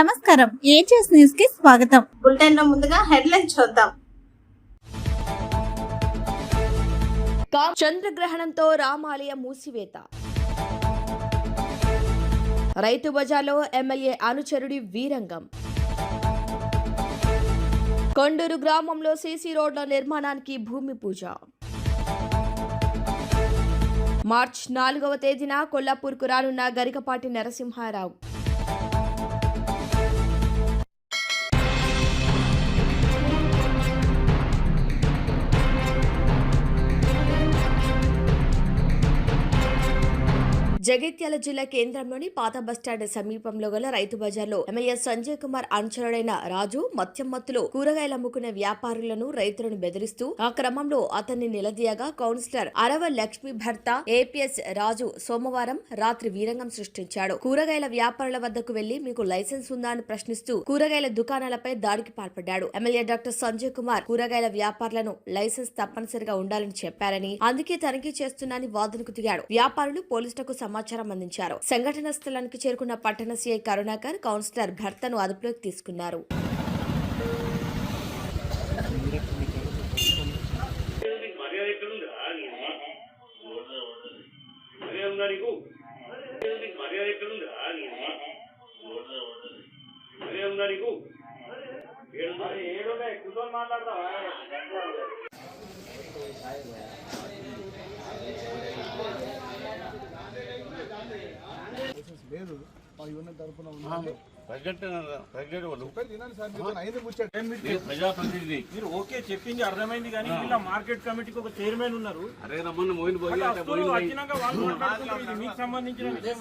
నమస్కారం, ages news కి స్వాగతం. బులెటిన్ లో ముందుగా హెడ్లైన్స్ చూద్దాం. చంద్రగ్రహణంతో రామాలయ మూసివేత. రైతు బజార్లో ఎమ్మెల్యే అనుచరుడి వీరంగం. కొండూరు గ్రామంలో సీసీ రోడ్ల నిర్మాణానికి భూమి పూజ. మార్చి 4వ తేదీన కొల్లాపూర్కు రానున్న గరికపాటి నరసింహారావు. జగిత్యాల జిల్లా కేంద్రంలోని పాత బస్టాండ్ సమీపంలో గల రైతు బజార్లో ఎమ్మెల్యే సంజయ్ కుమార్ అనుచరుడైన రాజు మద్యం మత్తులో కూరగాయలు అమ్ముకునే వ్యాపారులను రైతులను బెదిరిస్తూ ఆ క్రమంలో అతన్ని నిలదీయగా కౌన్సిలర్ అరవ లక్ష్మి భర్త ఏపీఎస్ రాజు సోమవారం రాత్రి వీరంగం సృష్టించాడు. కూరగాయల వ్యాపారుల వద్దకు వెళ్లి మీకు లైసెన్స్ ఉందా అని ప్రశ్నిస్తూ కూరగాయల దుకాణాలపై దాడికి పాల్పడ్డాడు. ఎమ్మెల్యే డాక్టర్ సంజయ్ కుమార్ కూరగాయల వ్యాపారులను లైసెన్స్ తప్పనిసరిగా ఉండాలని చెప్పారని, అందుకే తనిఖీ చేస్తున్నానని వాదనకు దిగాడు. వ్యాపారులు పోలీసులకు సమాచారం అందించారు. సంఘటన స్థలానికి చేరుకున్న పట్టణ సీఐ కరుణాకర్ కౌన్సిలర్ భర్తను అదుపులోకి తీసుకున్నారు. లేదు ఇవన్నీ తరపున ప్రజాప్రతినిధి మీరు ఓకే చెప్పింది అర్థమైంది, కానీ ఇలా మార్కెట్ కమిటీకి ఒక చైర్మన్ ఉన్నారు. అరే రమ్మన్న మోయిన్ వచ్చినాక వాళ్ళు మాట్లాడుతున్నారు. ఇది మీకు సంబంధించిన విషయం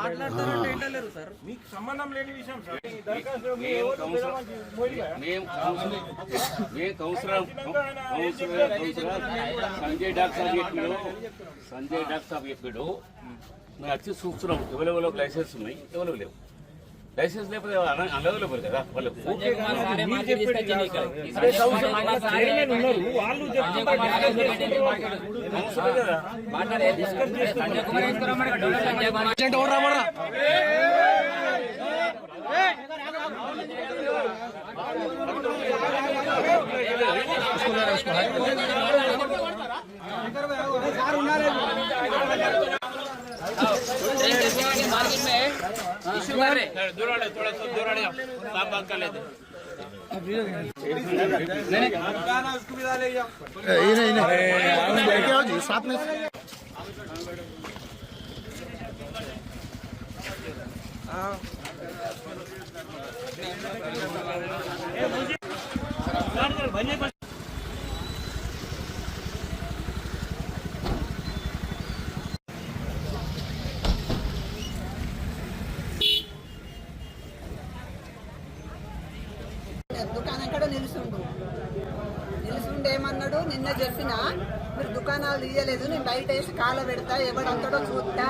మాట్లాడతారంటే ఏంటలేరు సార్, మీకు సంబంధం లేని విషయం సార్. సంజయ్ డాక్టర్ సాబ్ చెప్పాడు, మేము వచ్చి చూస్తున్నాం ఎవరెవరో లైసెన్స్ ఉన్నాయి, ఎవరు లేవు. లైసెన్స్ లేకపోతే అనవైలబుల్ కదా వాళ్ళకు. मार्केट में इशू कर रहे थोड़ा सा दूर साफ बात कर लेते साथ में దుకాణం కూడా నిలుచుండు ఏమన్నాడు, నిన్న చెప్పిన మీరు దుకాణాలు తీయలేదు, నేను బయట వేసి కాళ్ళ పెడతా, ఎవడంతడో చూస్తా.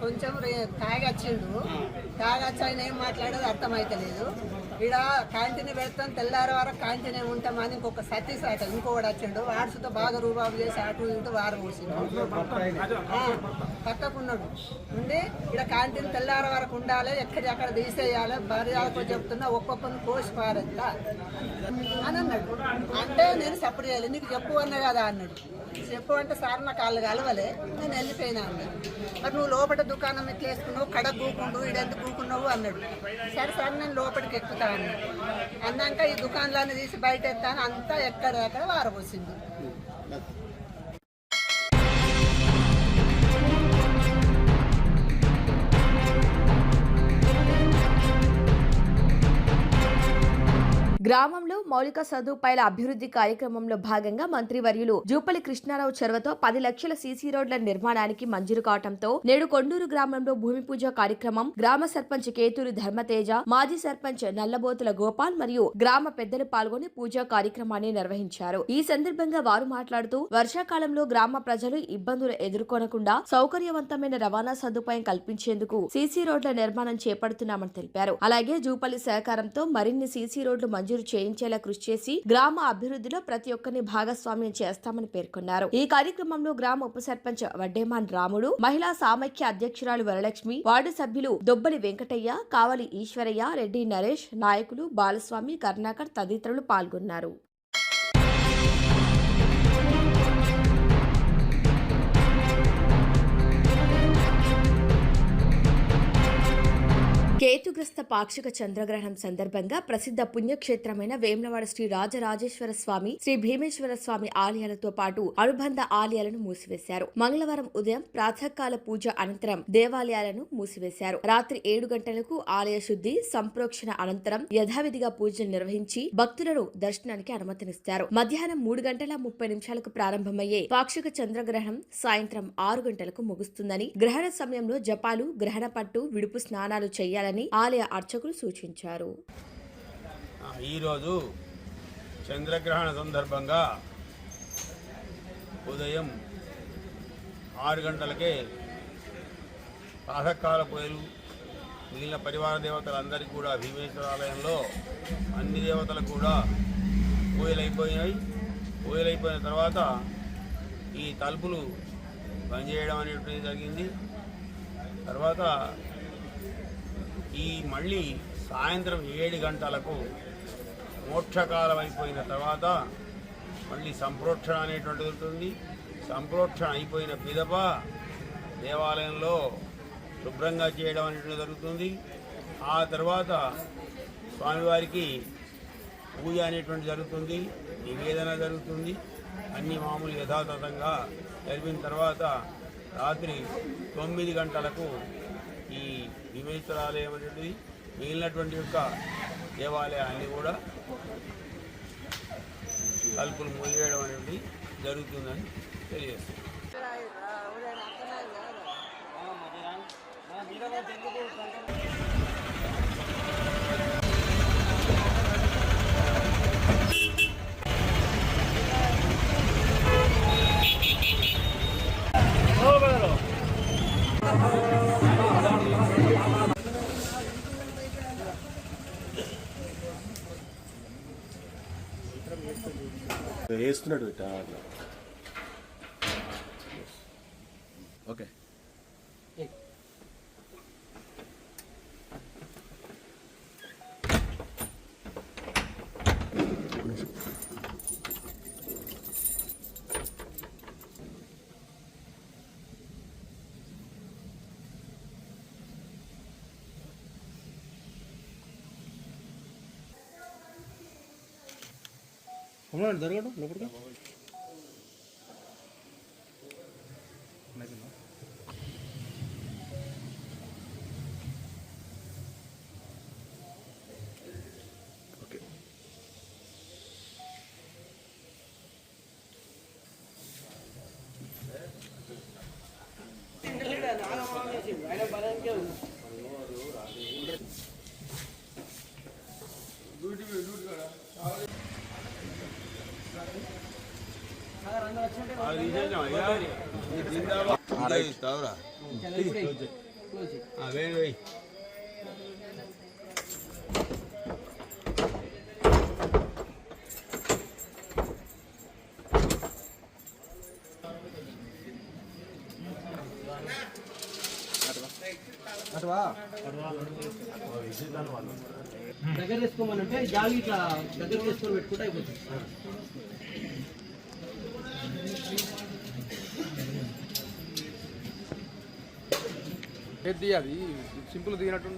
కొంచెం తాగొచ్చిండు, తాగొచ్చి ఆయన ఏం మాట్లాడేది అర్థమైతలేదు. ఇక్కడ క్యాంటీన్ పెడతాం, తెల్లారి వరకు క్యాంటీన్ ఏమి ఉంటామని ఇంకొక సతీష్ అట ఇంకోటి వచ్చిండు, వాడుసుతో బాగా రూబాబు చేసి అటు ఇటు వారం పోసిండు. పక్కకున్నాడు ఉండి ఇక్కడ క్యాంటీన్ తెల్లారి వరకు ఉండాలి, ఎక్కడెక్కడ తీసేయాలి, భార్యకు చెప్తున్నా ఒక్కొక్కరిని కోసి పారెత్తా అని అన్నాడు. అంటే నేను సపోర్ట్ చేయాలి, నీకు చెప్పు అన్నా కదా అన్నాడు. చెప్పు అంటే సార్ నాకు వాళ్ళు కలవలే, నేను వెళ్ళిపోయినా అన్నాడు. మరి నువ్వు లోపల దుకాణం ఎట్లా వేసుకున్నావు, కడ కూకుండు ఇడెందుకు కూకున్నావు అన్నాడు. సరే సార్ నేను లోపలికి ఎక్కుతా అన్నాడు. అన్నాక ఈ దుకాణాన్ని తీసి బయట ఎత్తాను, అంతా ఎక్కడెక్కడ వారబోసింది. గ్రామంలో మౌలిక సదుపాయాల అభివృద్ధి కార్యక్రమంలో భాగంగా మంత్రివర్యులు జూపల్లి కృష్ణారావు చొరవతో 10 లక్షల సీసీ రోడ్ల నిర్మాణానికి మంజూరు కావడంతో నేడు కొండూరు గ్రామంలో భూమి పూజ కార్యక్రమం గ్రామ సర్పంచ్ కేతూరి ధర్మతేజ, మాజీ సర్పంచ్ నల్లబోతుల గోపాల్ మరియు గ్రామ పెద్దలు పాల్గొని పూజా కార్యక్రమాన్ని నిర్వహించారు. ఈ సందర్భంగా వారు మాట్లాడుతూ వర్షాకాలంలో గ్రామ ప్రజలు ఇబ్బందులు ఎదుర్కొనకుండా సౌకర్యవంతమైన రవాణా సదుపాయం కల్పించేందుకు సీసీ రోడ్ల నిర్మాణం చేపడుతున్నామని తెలిపారు. అలాగే జూపల్లి సహకారంతో మరిన్ని సీసీ రోడ్లు మంజూరు మంజూరు చేయించేలా కృషి చేసి గ్రామ అభివృద్ధిలో ప్రతి ఒక్కరిని భాగస్వామ్యం చేస్తామని పేర్కొన్నారు. ఈ కార్యక్రమంలో గ్రామ ఉప సర్పంచ్ వడ్డేమాన్ రాముడు, మహిళా సామైక్య అధ్యక్షురాలు వరలక్ష్మి, వార్డు సభ్యులు దొబ్బలి వెంకటయ్య, కావలి ఈశ్వరయ్య, రెడ్డి నరేష్, నాయకులు బాలస్వామి, కర్ణాకర్ తదితరులు పాల్గొన్నారు. కేతుగ్రస్త పాక్షిక చంద్రగ్రహణం సందర్భంగా ప్రసిద్ధ పుణ్యక్షేత్రమైన వేములవాడ శ్రీ రాజరాజేశ్వర స్వామి, శ్రీ భీమేశ్వర స్వామి ఆలయాలతో పాటు అనుబంధ ఆలయాలను మూసివేశారు. మంగళవారం ఉదయం ప్రాతకాల పూజ అనంతరం దేవాలయాలను మూసివేశారు. రాత్రి 7 గంటలకు ఆలయ శుద్ధి సంప్రోక్షణ అనంతరం యథావిధిగా పూజలు నిర్వహించి భక్తులను దర్శనానికి అనుమతినిస్తారు. మధ్యాహ్నం 3:30 ప్రారంభమయ్యే పాక్షిక చంద్రగ్రహణం సాయంత్రం 6 గంటలకు ముగుస్తుందని, గ్రహణ సమయంలో జపాలు, గ్రహణ పట్టు, విడుపు స్నానాలు చేయాలని ఆలయ అర్చకులు సూచించారు. ఈరోజు చంద్రగ్రహణ సందర్భంగా ఉదయం 6 గంటలకే ప్రాతకాల పూజలు, మిగిలిన పరివార దేవతలందరికీ కూడా భీమేశ్వర ఆలయంలో అన్ని దేవతలకు కూడా పూజలైపోయినాయి. పూజలైపోయిన తర్వాత ఈ తలుపులు బంద్ చేయడం అనేటువంటిది జరిగింది. తర్వాత ఈ మళ్ళీ సాయంత్రం 7 గంటలకు మోక్షకాలం అయిపోయిన తర్వాత మళ్ళీ సంప్రోక్షణ అనేటువంటిది ఉంటుంది. సంప్రోక్షణ అయిపోయిన పిదప దేవాలయంలో శుభ్రంగా చేయడం అనేటువంటిది జరుగుతుంది. ఆ తర్వాత స్వామివారికి పూజ అనేటువంటి జరుగుతుంది, నివేదన జరుగుతుంది. అన్ని మామూలు యథాతథంగా జరిపిన తర్వాత రాత్రి 9 గంటలకు ఈ భీమేశ్వర ఆలయం అనేటువంటిది మిగిలినటువంటి యొక్క దేవాలయాన్ని కూడా తలుపులు మూసివేయడం అనేది జరుగుతుందని తెలియజేస్తుంది. వేస్తున్నాడు ఓకే. జరగడం లోపలికి ఓకే. దగ్గర తీసుకోమనంటే జాలి ఇట్లా దగ్గర తీసుకొని పెట్టుకుంటే అయిపోతుంది. అది సింపుల్ దిగినట్టు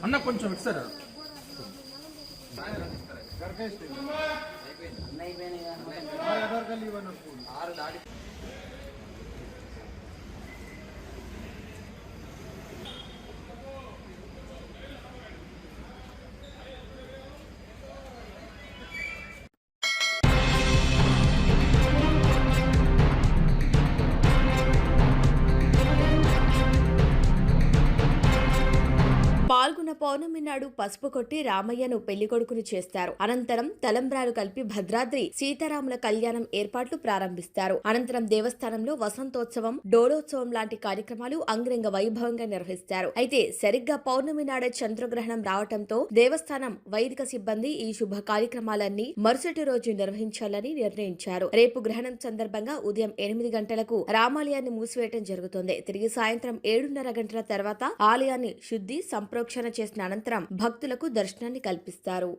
అన్న కొంచెం ఇస్తారా? పాల్గొన్న పౌర్ణమి నాడు పసుపు కొట్టి రామయ్యను పెళ్లికొడుకును చేస్తారు. అనంతరం తలంబ్రాలు కలిపి భద్రాద్రి సీతారాముల కళ్యాణం ఏర్పాట్లు ప్రారంభిస్తారు. అనంతరం దేవస్థానంలో వసంతోత్సవం, డోలోత్సవం లాంటి కార్యక్రమాలు అంగరంగ వైభవంగా నిర్వహిస్తారు. అయితే సరిగ్గా పౌర్ణమి నాడే చంద్రగ్రహణం రావడంతో దేవస్థానం వైదిక సిబ్బంది ఈ శుభ కార్యక్రమాలన్నీ మరుసటి రోజు నిర్వహించాలని నిర్ణయించారు. రేపు గ్రహణం సందర్భంగా ఉదయం 8 గంటలకు రామాలయాన్ని మూసివేయడం జరుగుతుంది. తిరిగి సాయంత్రం 7:30 గంటల తర్వాత ఆలయాన్ని శుద్ధి సంప్రోక్షణ చేసిన అనంతరం భక్తులకు దర్శనాన్ని కల్పిస్తారు.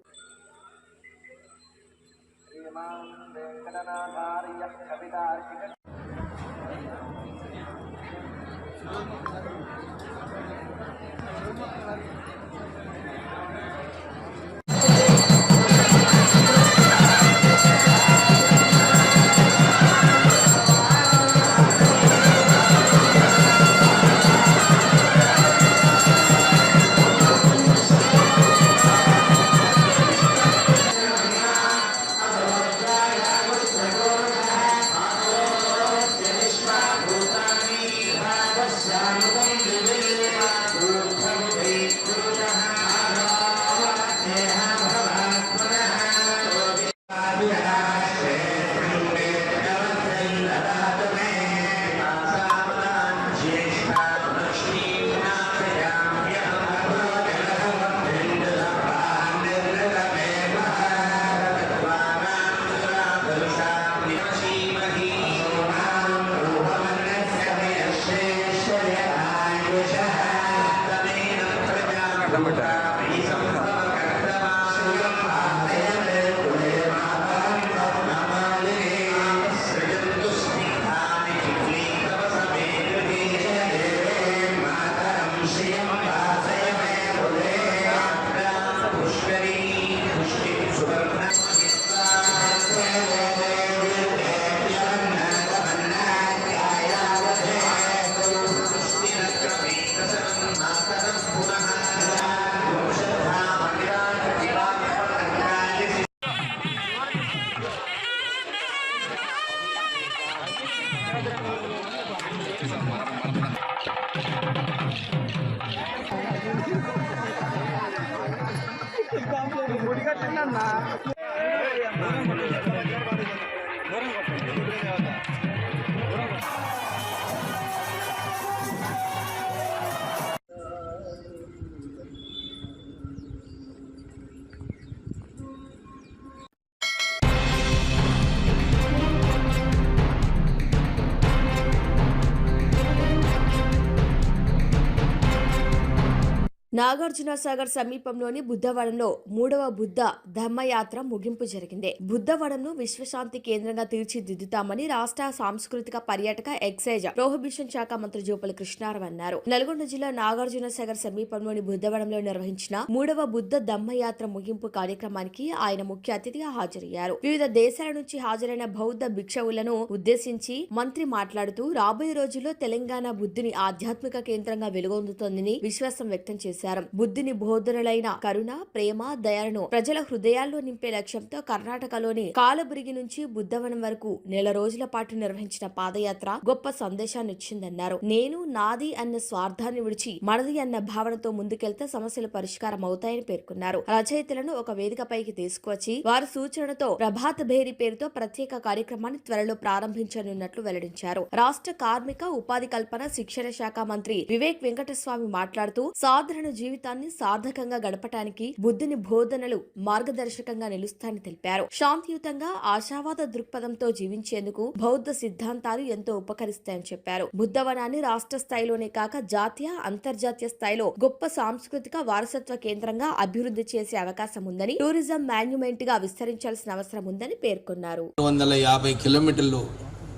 నాగార్జున సాగర్ సమీపంలోని బుద్ధవనంలో 3వ బుద్ధ ధమ్మయాత్ర ముగింపు జరిగింది. బుద్ధవనంను విశ్వశాంతి కేంద్రంగా తీర్చిదిద్దుతామని రాష్ట్ర సాంస్కృతిక పర్యాటక ఎక్సైజ్ ప్రొహిబిషన్ శాఖ మంత్రి జూపల్లి కృష్ణారావు అన్నారు. నల్గొండ జిల్లా నాగార్జున సాగర్ సమీపంలోని బుద్ధవనంలో నిర్వహించిన 3వ బుద్ధ ధమ్మయాత్ర ముగింపు కార్యక్రమానికి ఆయన ముఖ్య అతిథిగా హాజరయ్యారు. వివిధ దేశాల నుంచి హాజరైన బౌద్ధ భిక్షువులను ఉద్దేశించి మంత్రి మాట్లాడుతూ రాబోయే రోజుల్లో తెలంగాణ బుద్ధుని ఆధ్యాత్మిక కేంద్రంగా వెలుగొందుతోందని విశ్వాసం వ్యక్తం చేశారు. బుద్ధుని బోధనలైన కరుణ, ప్రేమ, దయలను ప్రజల హృదయాల్లో నింపే లక్ష్యంతో కర్ణాటకలోని కాలబురిగి నుంచి బుద్ధవనం వరకు నెల రోజుల పాటు నిర్వహించిన పాదయాత్ర గొప్ప సందేశాన్ని ఇచ్చిందన్నారు. నేను, నాది అన్న స్వార్థాన్ని విడిచి మనది అన్న భావనతో ముందుకెళ్తే సమస్యలు పరిష్కారం అవుతాయని పేర్కొన్నారు. రచయితలను ఒక వేదికపైకి తీసుకువచ్చి వారి సూచనతో ప్రభాత భేరి పేరుతో ప్రత్యేక కార్యక్రమాన్ని త్వరలో ప్రారంభించనున్నట్లు వెల్లడించారు. రాష్ట్ర కార్మిక, ఉపాధి కల్పన, శిక్షణ శాఖ మంత్రి వివేక్ వెంకటస్వామి మాట్లాడుతూ సాధారణ జీవితాన్ని సార్థకంగా గడపటానికి బుద్ధుని బోధనలు మార్గదర్శకంగా నిలుస్తాయని తెలిపారు. శాంతియుతంగా ఆశావాద దృక్పథంతో జీవించేందుకు బౌద్ధ సిద్ధాంతాలు ఎంతో ఉపకరిస్తాయని చెప్పారు. బుద్ధవనాన్ని రాష్ట్ర స్థాయిలోనే కాక జాతీయ, అంతర్జాతీయ స్థాయిలో గొప్ప సాంస్కృతిక వారసత్వ కేంద్రంగా అభివృద్ధి చేసే అవకాశం ఉందని, టూరిజం మాన్యుమెంట్ గా విస్తరించాల్సిన అవసరం ఉందని పేర్కొన్నారు. 150 కిలోమీటర్లు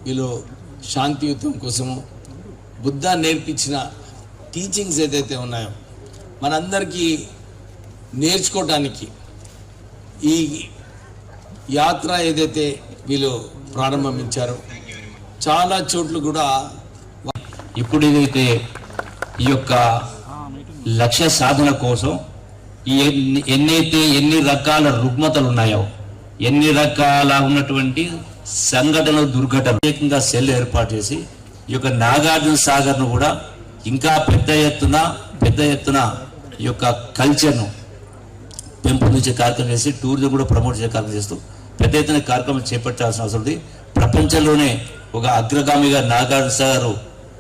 వీళ్ళు శాంతియుతం కోసము బుద్ధ నేర్పించిన టీచింగ్స్ ఏదైతే ఉన్నాయో మనందరికీ నేర్చుకోవడానికి ఈ యాత్ర ఏదైతే వీళ్ళు ప్రారంభించారో చాలా చోట్ల కూడా ఇప్పుడు ఏదైతే ఈ యొక్క లక్ష్య సాధన కోసం ఎన్ని రకాల రుగ్మతలు ఉన్నాయో, ఎన్ని రకాల ఉన్నటువంటి సంఘటనలు, దుర్ఘటనలు ప్రత్యేకంగా సెల్ ఏర్పాటు చేసి ఈ యొక్క నాగార్జున సాగర్ను కూడా ఇంకా పెద్ద ఎత్తున ఈ యొక్క కల్చర్ను పెంపొందించే కార్యక్రమం చేసి టూరిజం కూడా ప్రమోట్ చేసే కార్యక్రమం చేస్తూ పెద్ద ఎత్తున కార్యక్రమం చేపట్టాల్సిన అవసరం ఉంది. ప్రపంచంలోనే ఒక అగ్రగామిగా నాగార్జున సాగర్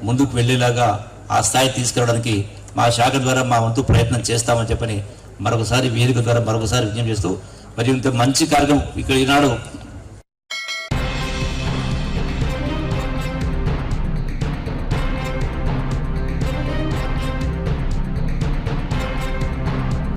ముందుకు వెళ్ళేలాగా ఆ స్థాయి తీసుకురావడానికి మా శాఖ ద్వారా మా వంతు ప్రయత్నం చేస్తామని చెప్పని మరొకసారి వేదిక ద్వారా మరొకసారి విజ్ఞప్తి చేస్తూ మరి ఇంత మంచి కార్యక్రమం ఇక్కడ ఈనాడు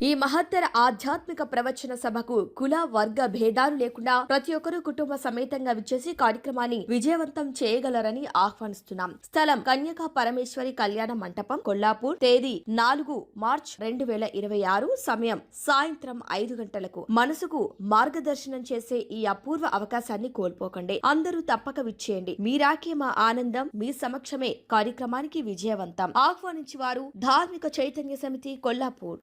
ఈ మహత్తర ఆధ్యాత్మిక ప్రవచన సభకు కుల, వర్గ భేదాలు లేకుండా ప్రతి ఒక్కరూ కుటుంబ సమేతంగా విచ్చేసి కార్యక్రమాన్ని విజయవంతం చేయగలరని ఆహ్వానిస్తున్నాం. స్థలం కన్యకా పరమేశ్వరి కళ్యాణ మంటపం, కొల్లాపూర్. తేదీ 4 మార్చ్ 2026. సమయం సాయంత్రం 5 గంటలకు. మనసుకు మార్గదర్శనం చేసే ఈ అపూర్వ అవకాశాన్ని కోల్పోకండి. అందరూ తప్పక విచ్చేయండి. మీరాకే మా ఆనందం, మీ సమక్షమే కార్యక్రమానికి విజయవంతం. ఆహ్వానించి వారు ధార్మిక చైతన్య సమితి, కొల్లాపూర్.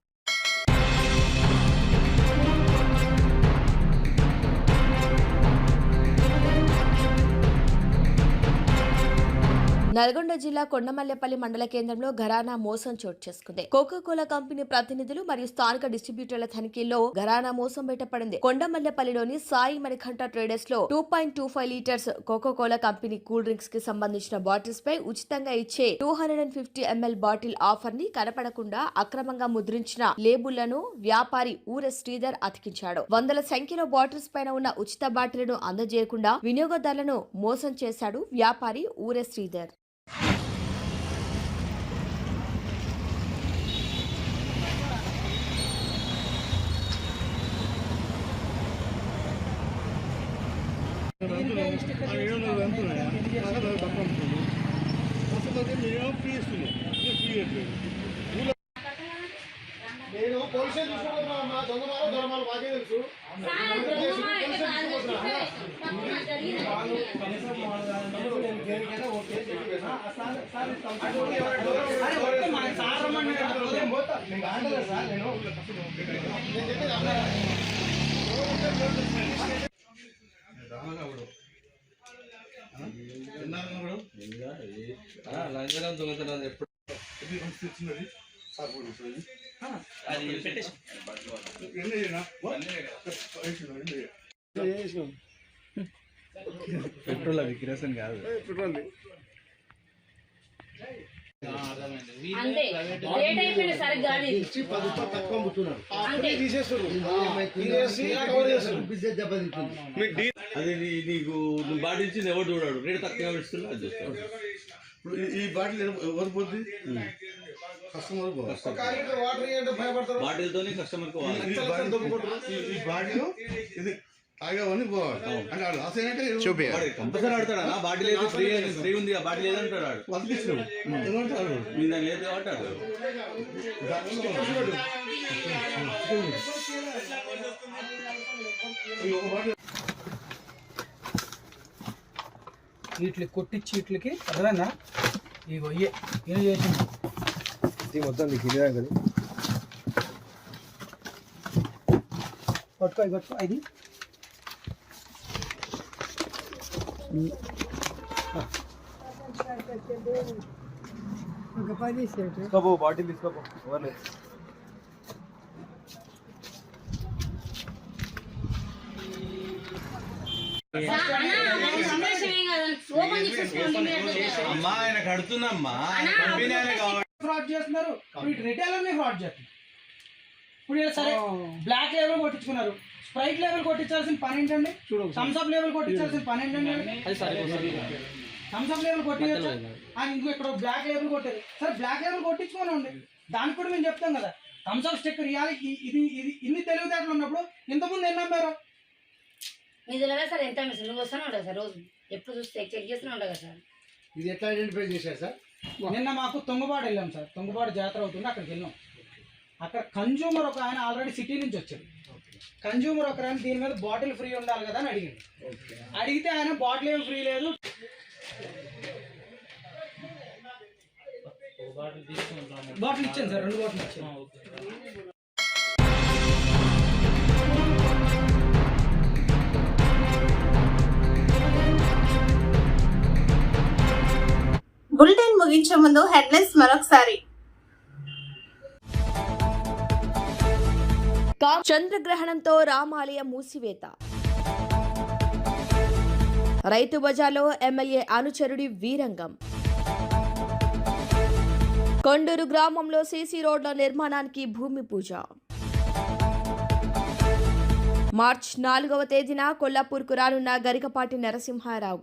నల్గొండ జిల్లా కొండమల్లెపల్లి మండల కేంద్రంలో ఘరానా మోసం చోటు చేసుకుంది. కోకాకోలా కంపెనీ ప్రతినిధులు మరియు స్థానిక డిస్ట్రిబ్యూటర్ల తనిఖీల్లో ఘరానా మోసం బయటపడింది. కొండమల్లెపల్లిలోని సాయి మణికంఠ ట్రేడర్స్ లో 2.25 litres Coca Cola company cool drinks కి సంబంధించిన బాటిల్స్ పై ఉచితంగా ఇచ్చే 250 ml బాటిల్ ఆఫర్ ని కనపడకుండా అక్రమంగా ముద్రించిన లేబుళ్లను వ్యాపారి ఊరె శ్రీధర్ అతికించాడు. వందల సంఖ్యలో బాటిల్స్ పైన ఉన్న ఉచిత బాటిళ్లను అందజేయకుండా వినియోగదారులను మోసం చేశాడు వ్యాపారి ఊరె శ్రీధర్. నేను పోలీసులు చూసుకుంటున్నా మా దొంగమాలు బాగా తెలుసు. లంచం దొంగతనం ఎప్పుడు పెట్రోల్ అది కిరోసిన్ కాదు. పెట్రోల్ అది నీకు బాటిల్ ఇచ్చి ఎవరు చూడాడు, రేటు తక్కువ ఇస్తున్నా అది చూస్తాడు. ఈ బాటిల్ ఎవరు పోతుంది? కస్టమర్ పో. ఒక లీటర్ వాటర్ ఇవ్వండి భయపడతారు. బాటిల్తోనే కస్టమర్ కు ఈ బాటిల్ ఇది తాగేవని పోవాలి అంటే ఆడు లాస్ అయినట్టే కంపల్సరీ ఆడతాడు అన్న. బాటిల్ ఏదో ఫ్రీ ఉంది, ఆ బాటిల్ ఏదంటాడు ఆడు. బతికించడం ఏమంటారు మీద లేదు ఆడతాడు. వీటికి కొట్టించి వీటికి అర్థమైందా? ఇగో ఏం చేసింది ఇది మొత్తం నీకు ఇదే కదా. కొట్టుకో ఇది తీసుకోపో, బాటిల్ తీసుకోపో. ఎవరు అమ్మా ఆయన కడుతుందమ్మా, కంపెనీ ఆయన కావాలి. ఫ్రాడ్ చేస్తున్నారు, రిటైలర్ని ఫ్రాడ్ చేస్తున్నారు. ఇప్పుడు ఇలా సరే బ్లాక్ లేబుల్ కొట్టించుకున్నారు, స్ప్రైట్ లేబుల్ కొట్టించాల్సిన పని ఏంటండి? థమ్స్అప్ లేబుల్ కొట్టించాల్సిన పని ఏంటండి? థమ్స్అప్ లేబుల్ కొట్టించచ్చు, ఇంకో ఇక్కడ బ్లాక్ లేబుల్ కొట్టారు. సరే బ్లాక్ లేబుల్ కొట్టించుకొని ఉండి దానికి కూడా మేము చెప్తాం కదా, థమ్స్అప్ స్టిక్కర్ ఇవ్వాలి. ఇది ఇది ఇన్ని తెలివితేటలు ఉన్నప్పుడు ఇంతకుముందు ఎన్ని అమ్మారు? నిజంగా సార్ ఎంత నువ్వు వస్తూనే ఉంటావు సార్, రోజు ఎప్పుడు చూస్తే చెక్ చేస్తూనే ఉంటావు కదా సార్. ఇది ఎట్లా ఐడెంటిఫై చేశారు సార్? నిన్న మాకు తొంగపాడు వెళ్ళాం సార్, తొంగపాడు జాతర అవుతుంది, అక్కడికి వెళ్ళాం. అక్కడ కన్జ్యూమర్ ఒక ఆయన ఆల్రెడీ సిటీ నుంచి వచ్చాడు. కన్జ్యూమర్ ఒక ఆయన దీని మీద బాటిల్ ఫ్రీ ఉండాలి కదా అని అడిగాడు. అడిగితే ఆయన బాటిల్ ఏమి ఫ్రీ లేదు, బాటిల్ ఇచ్చాను సార్, 2 బాటిల్ ఇచ్చాను. బులెటిన్ ముగించే ముందు హెడ్లైన్స్ మరొకసారి. చంద్రగ్రహణంతో రామాలయం మూసివేత. రైతు బజార్లో ఎమ్మెల్యే అనుచరుడి వీరంగం. కొండూరు గ్రామంలో సీసీ రోడ్ల నిర్మాణానికి భూమి పూజ. మార్చి 4వ తేదీన కొల్లాపూర్కు రానున్న గరికపాటి నరసింహారావు.